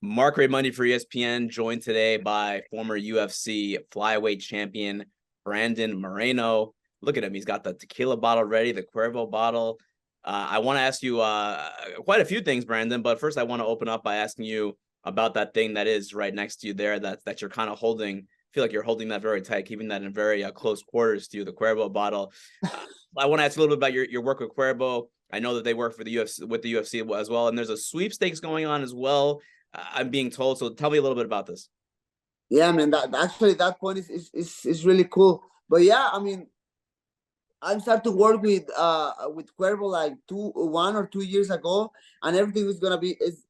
Marc Raimondi for ESPN, joined today by former UFC flyweight champion Brandon Moreno. Look at him. He's got the tequila bottle ready, the Cuervo bottle. I want to ask you quite a few things, Brandon, but first I want to open up by asking you about that thing that is right next to you there that you're kind of holding. I feel like you're holding that very tight, keeping that in very close quarters to you, the Cuervo bottle. I want to ask a little bit about your work with Cuervo. I know that they work for the UFC with the UFC as well, and there's a sweepstakes going on as well. I'm being told. So tell me a little bit about this. Yeah, man. That point is really cool. But yeah, I mean, I started to work with Cuervo like 1 or 2 years ago, and everything is gonna be it's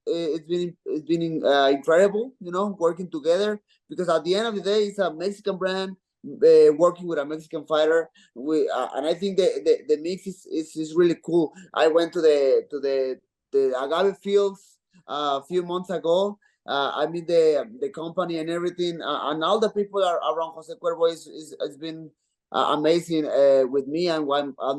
been incredible, working together, because at the end of the day, it's a Mexican brand, working with a Mexican fighter. And I think the mix is really cool. I went to the agave fields a few months ago. I mean the company and everything, and all the people are around Jose Cuervo has been amazing with me and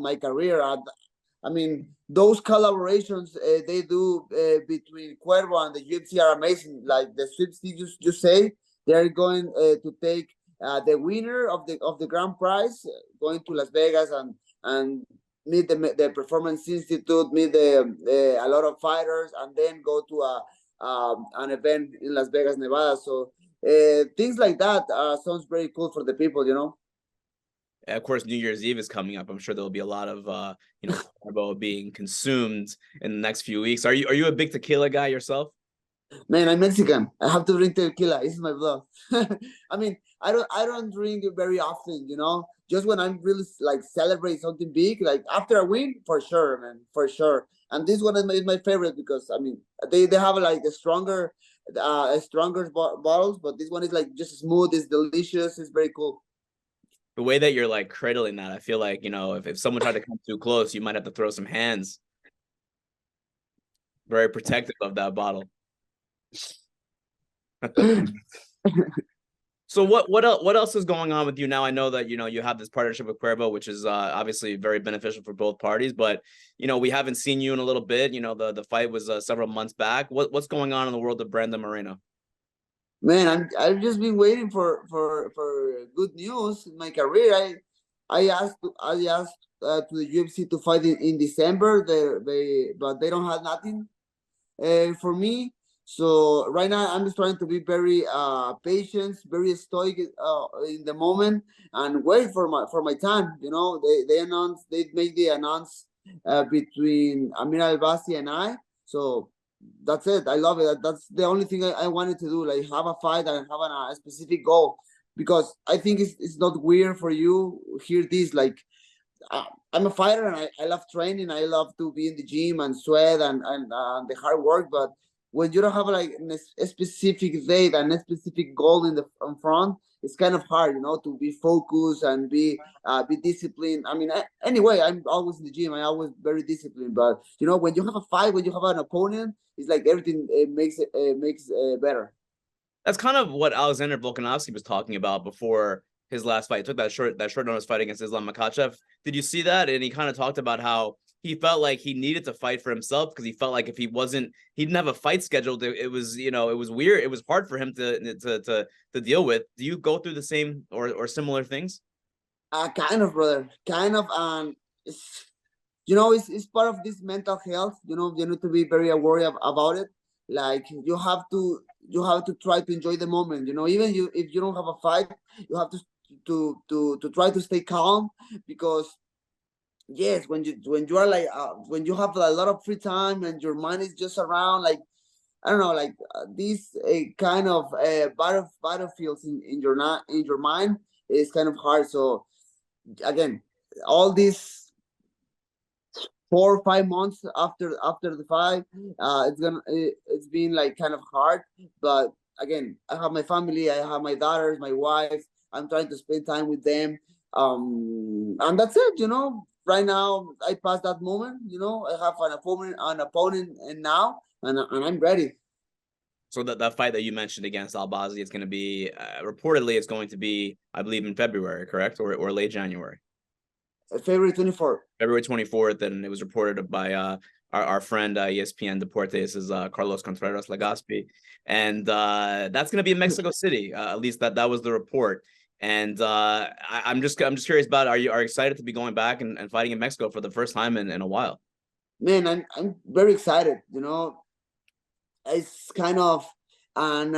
my career. I mean, those collaborations they do between Cuervo and the UFC are amazing. Like the sweepstakes you say, they're going to take the winner of the grand prize, going to Las Vegas and meet the Performance Institute, meet a lot of fighters, and then go to an event in Las Vegas, Nevada. So things like that sounds very cool for the people. Of course, New Year's Eve is coming up. I'm sure there'll be a lot of Cuervo being consumed in the next few weeks. Are you a big tequila guy yourself? Man, I'm Mexican. I have to drink tequila. This is my blood. I mean, I don't drink it very often. Just when I'm really like celebrate something big, like after a win, for sure, man, for sure. And this one is my favorite because I mean they have like a stronger bottles, but this one is like just smooth. It's delicious. It's very cool. The way that you're like cradling that, I feel like if someone tried to come too close, you might have to throw some hands. Very protective of that bottle. So what else is going on with you now? I know that you have this partnership with Cuervo, which is obviously very beneficial for both parties. But we haven't seen you in a little bit. The fight was several months back. What's going on in the world of Brandon Moreno? Man, I've just been waiting for good news in my career. I asked to the UFC to fight in December. But they don't have nothing for me. So right now I'm just trying to be very patient, very stoic in the moment, and wait for my time. They make the announce between Amir Albazi and I. So that's it. I love it. That's the only thing I wanted to do, like have a fight and have a specific goal, because I think it's not weird for you hear this like I'm a fighter and I love training. I love to be in the gym and sweat and the hard work. But when you don't have like a specific date and a specific goal in front, it's kind of hard, to be focused and be disciplined. I mean, anyway, I'm always in the gym. I'm always very disciplined. But when you have a fight, when you have an opponent, it's like everything makes better. That's kind of what Alexander Volkanovski was talking about before his last fight. He took that short notice fight against Islam Makhachev. Did you see that? And he kind of talked about how he felt like he needed to fight for himself because he felt like if he didn't have a fight scheduled. It was weird. It was hard for him to deal with. Do you go through the same or similar things? Kind of, brother. Kind of. It's part of this mental health. You need to be very aware about it. Like you have to try to enjoy the moment. Even if you don't have a fight, you have to try to stay calm, because yes, when you are like when you have a lot of free time and your mind is just around, like I don't know, like these kind of battlefields in your mind is kind of hard. So again, all these 4 or 5 months after the fight, it's been like kind of hard. But again, I have my family, I have my daughters, my wife. I'm trying to spend time with them, and that's it. Right now, I passed that moment. I have an opponent, and now, and I'm ready. So that fight that you mentioned against Albazi, it's going to be reportedly it's going to be, I believe, in February, correct, or late January. February 24th. February 24th, and it was reported by our friend ESPN Deportes is Carlos Contreras Legaspi, and that's going to be in Mexico City. At least that was the report. And I'm just curious about, are you excited to be going back and fighting in Mexico for the first time in a while? Man, I'm very excited. It's kind of an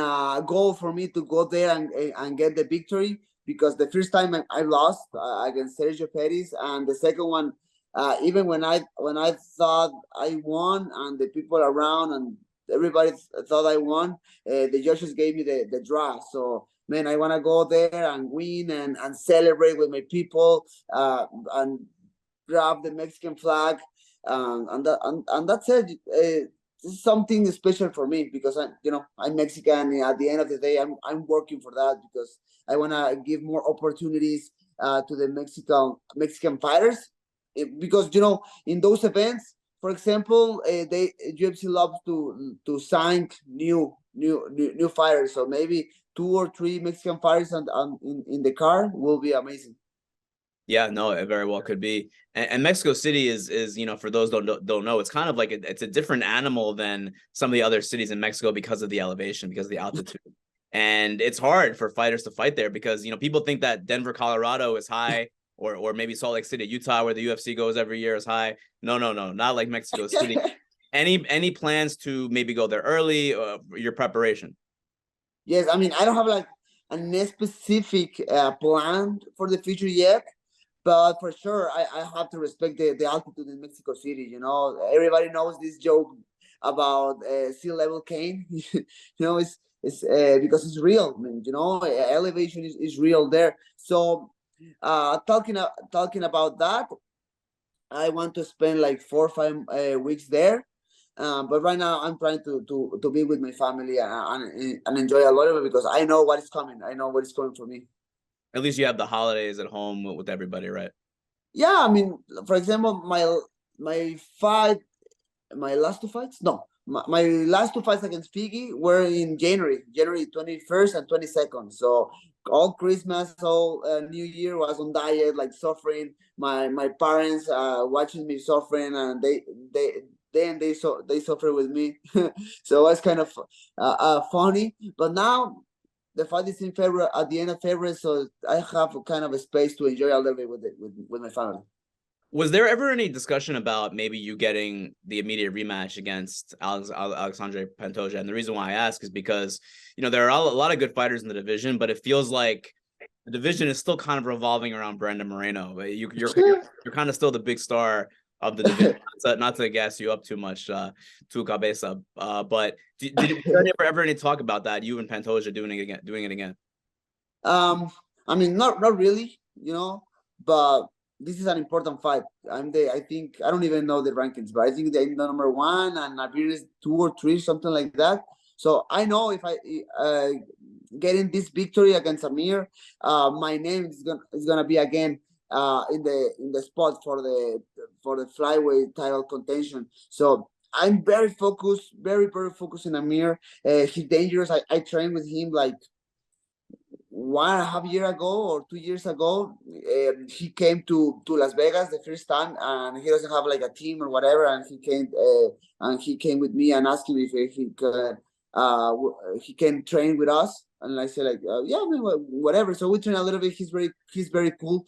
goal for me to go there and get the victory, because the first time I lost against Sergio Perez, and the second one, even when I thought I won, and the people around and everybody thought I won, the judges gave me the draw. So man, I want to go there and win and celebrate with my people, and grab the Mexican flag, and that's it. This is something special for me, because I'm Mexican. And at the end of the day, I'm working for that, because I want to give more opportunities to the Mexican fighters. Because in those events, for example, they UFC loves to sign new fighters. So maybe 2 or 3 Mexican fighters in the car will be amazing. Yeah, no, it very well could be. And Mexico City is for those don't know, it's kind of like it's a different animal than some of the other cities in Mexico because of the elevation, because of the altitude. And it's hard for fighters to fight there because people think that Denver, Colorado is high, or maybe Salt Lake City, Utah, where the UFC goes every year, is high. No, not like Mexico City. Any plans to maybe go there early? Your preparation? Yes, I mean, I don't have like a specific plan for the future yet, but for sure, I have to respect the altitude in Mexico City. Everybody knows this joke about sea level cane. It's because it's real. I mean, elevation is real there. So, talking about that, I want to spend like 4 or 5 weeks there. But right now, I'm trying to be with my family and enjoy a lot of it, because I know what is coming. I know what is coming for me. At least you have the holidays at home with everybody, right? Yeah, I mean, for example, my fight, my last 2 fights, no, my last 2 fights against Figgy were in January 21st and 22nd. So all Christmas, all New Year was on diet, like suffering. My parents watching me suffering, and they suffer with me. So it's kind of funny. But now the fight is in February, at the end of February, so I have kind of a space to enjoy a little bit with my family. Was there ever any discussion about maybe you getting the immediate rematch against Alexandre Pantoja? And the reason why I ask is because, there are a lot of good fighters in the division, but it feels like the division is still kind of revolving around Brandon Moreno. You're kind of still the big star of the division. Not to gas you up too much, tu cabeza. But did there ever any talk about that? You and Pantoja doing it again? I mean, not really, but this is an important fight. I think I don't even know the rankings, but I think I'm the number 1, and Amir is 2 or 3, something like that. So I know if I getting this victory against Amir, my name is gonna be again in the spot for the flyweight title contention. So I'm very focused, very focused in Amir. He's dangerous. I trained with him like 1.5 years ago or 2 years ago. He came to Las Vegas the first time, and he doesn't have like a team or whatever, and he came with me and asked me if he can train with us, and I said like yeah, I mean, whatever. So we train a little bit. He's very cool.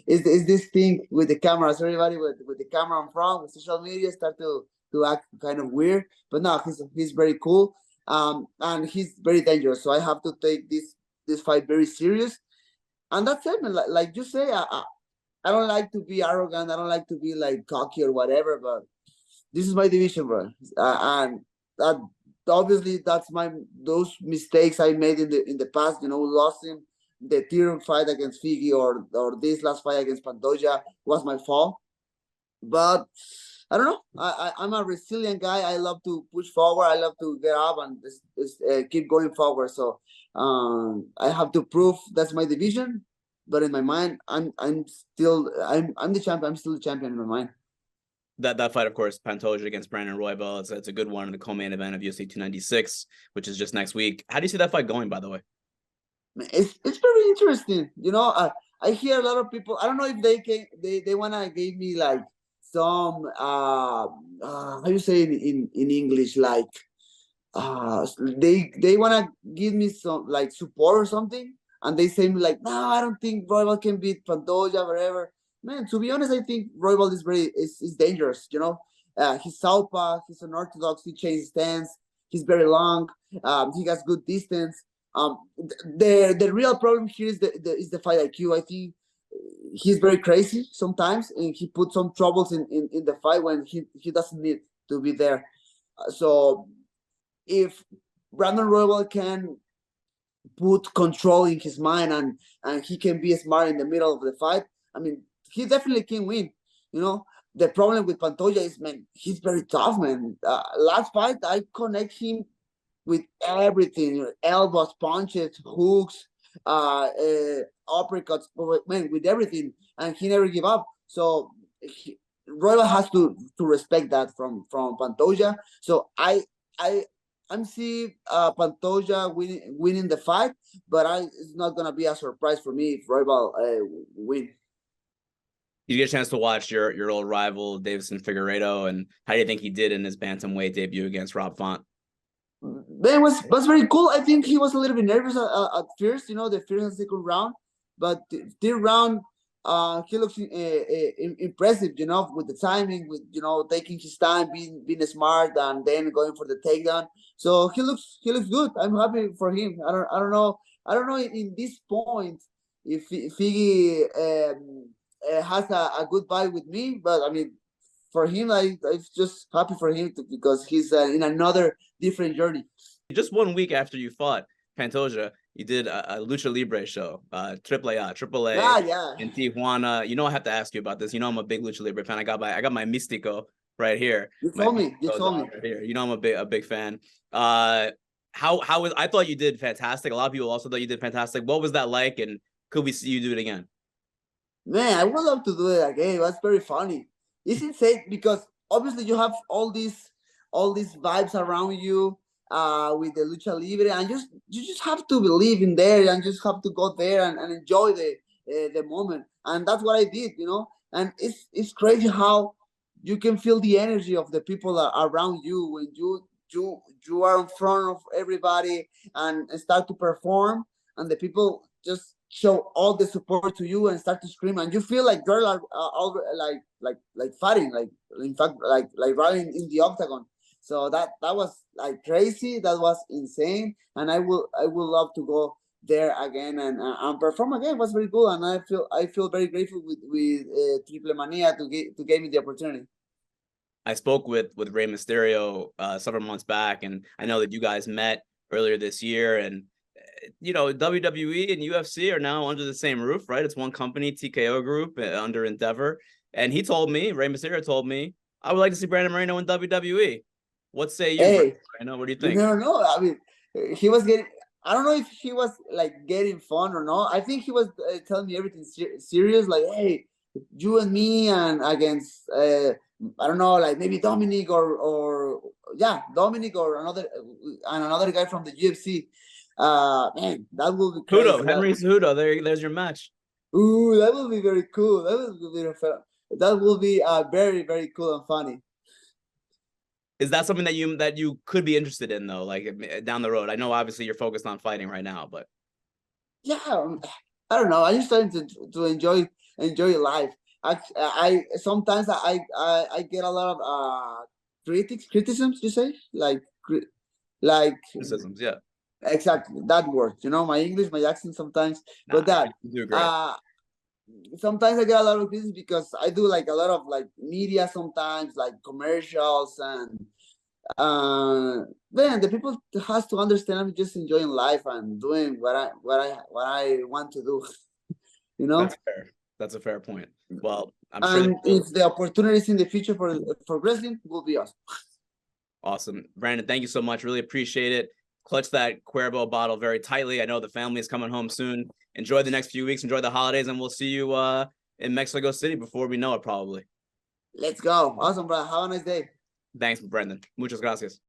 Is this thing with the cameras, everybody with the camera in front, with social media start to act kind of weird, but no, he's very cool. And he's very dangerous, so I have to take this fight very serious. And that's it, man. Like you say, I don't like to be arrogant. I don't like to be like cocky or whatever, but this is my division, bro. And that obviously that's those mistakes I made in the past, losing the tier fight against Figgy or this last fight against Pantoja was my fault. But I don't know. I'm a resilient guy. I love to push forward. I love to get up and just keep going forward. So I have to prove that's my division. But in my mind, I'm the champion. I'm still the champion in my mind. That fight, of course, Pantoja against Brandon Royval. It's a good one in the co-main event of UFC 296, which is just next week. How do you see that fight going, by the way? It's very interesting. I hear a lot of people. I don't know if they wanna give me like some how you say in English, like they want to give me some like support or something, and they say me like, no, I don't think Royal can beat Pantoja, whatever. Man, to be honest, I think Royal is dangerous. He's southpaw, he's unorthodox, he changes stance, he's very long, he has good distance. The real problem here is the fight IQ. I think he's very crazy sometimes, and he puts some troubles in the fight when he doesn't need to be there. So if Brandon Royal can put control in his mind, and he can be smart in the middle of the fight, I mean, he definitely can win. The problem with Pantoja is, man, he's very tough, man. Last fight, I connect him with everything, elbows, punches, hooks, uppercuts, man, with everything, and he never give up. So Royal has to respect that from Pantoja. So I'm seeing Pantoja winning the fight, but it's not gonna be a surprise for me if Royal win. You get a chance to watch your old rival Davison Figueiredo, and how do you think he did in his bantamweight debut against Rob Font? Man, was very cool. I think he was a little bit nervous at first, the first and second round, but the third round, he looks impressive, with the timing, with taking his time, being smart, and then going for the takedown. So he looks good. I'm happy for him. I don't know in this point if Figgy has a good vibe with me, but I mean, for him, I'm just happy for him because he's in another different journey. Just 1 week after you fought Pantoja, you did a Lucha Libre show, Triple A Yeah. in Tijuana. I have to ask you about this. I'm a big Lucha Libre fan. I got my Místico right here. You told me. Right here. I'm a big fan. How was? I thought you did fantastic. A lot of people also thought you did fantastic. What was that like? And could we see you do it again? Man, I would love to do it again. It was very funny. It's insane because obviously you have all these vibes around you with the Lucha Libre, and you just have to believe in there, and just have to go there and enjoy the moment. And that's what I did, And it's crazy how you can feel the energy of the people around you when you are in front of everybody and start to perform, and the people just show all the support to you and start to scream, and you feel like you're all like fighting, like in fact like running in the octagon. So that was like crazy. That was insane, and I would love to go there again and perform again. It was very cool, and I feel very grateful with Triple Mania to give me the opportunity. I spoke with Rey Mysterio several months back, and I know that you guys met earlier this year, and WWE and UFC are now under the same roof, right? It's one company, TKO Group, under Endeavor. And Rey Mysterio told me, I would like to see Brandon Moreno in WWE. What say you, Hey, Moreno? What do you think? You never know. I mean, he was getting. I don't know if he was like getting fun or not. I think he was telling me everything serious, like, hey, you and me and against I don't know, like maybe Dominic or Dominic or another guy from the UFC. Man, that will be crazy. Henry Cejudo. There's your match. Ooh, that will be very cool. That will be very, very cool and funny. Is that something that you could be interested in though, like down the road? I know obviously you're focused on fighting right now, but yeah, I don't know. I'm just trying to enjoy life. I sometimes I get a lot of criticisms. You say like criticisms, yeah. Exactly that word. My English, my accent sometimes, but that you do great. Sometimes I get a lot of criticism because I do like a lot of like media sometimes, like commercials, and man, the people has to understand I'm just enjoying life and doing what I want to do. That's fair. That's a fair point. Well, I'm sure if the opportunities in the future for wrestling will be awesome. Awesome. Brandon, thank you so much. Really appreciate it. Clutch that Cuervo bottle very tightly. I know the family is coming home soon. Enjoy the next few weeks. Enjoy the holidays, and we'll see you in Mexico City before we know it, probably. Let's go. Awesome, bro. Have a nice day. Thanks, Brandon. Muchas gracias.